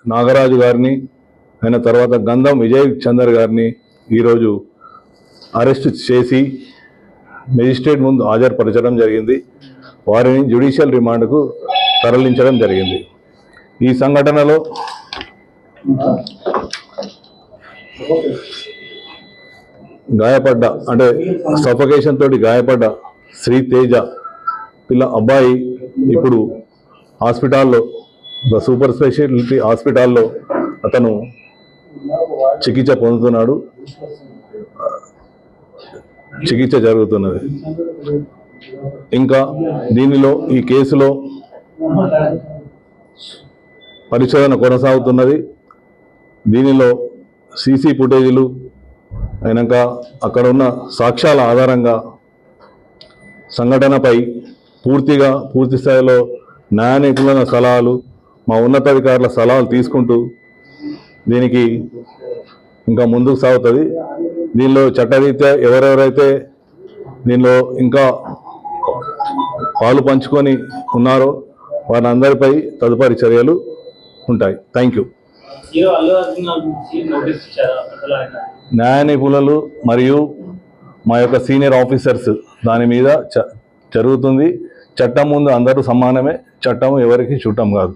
నాగరాజు గారిని అయిన తర్వాత గంధం విజయ్ చందర్ గారిని ఈరోజు అరెస్ట్ చేసి మెజిస్ట్రేట్ ముందు హాజరుపరచడం జరిగింది. వారిని జ్యుడిషియల్ రిమాండ్కు తరలించడం జరిగింది. ఈ సంఘటనలో గాయపడ్డ అంటే సఫకేషన్ తోటి గాయపడ్డ శ్రీ తేజ అబ్బాయి ఇప్పుడు హాస్పిటల్లో సూపర్ స్పెషాలిటీ హాస్పిటల్లో అతను చికిత్స పొందుతున్నాడు. చికిత్స జరుగుతున్నది. ఇంకా దీనిలో ఈ కేసులో పరిశోధన కొనసాగుతున్నది. దీనిలో సీసీ ఫుటేజీలు అయినాక అక్కడ ఉన్న సాక్ష్యాల ఆధారంగా సంఘటనపై పూర్తి స్థాయిలో న్యాయ నిపుణుల సలహాలు, మా ఉన్నతాధికారుల సలహాలు తీసుకుంటూ దీనికి ఇంకా ముందుకు సాగుతుంది. దీనిలో చట్టరీత్యా ఎవరెవరైతే దీనిలో ఇంకా పాలు పంచుకొని ఉన్నారో వారందరిపై తదుపరి చర్యలు ఉంటాయి. Thank you. న్యాయ నిపుణులు మరియు మా యొక్క సీనియర్ ఆఫీసర్స్ దాని మీద జరుగుతుంది. చట్టం ముందు అందరూ సమానమే. చట్టం ఎవరికి చుట్టం కాదు.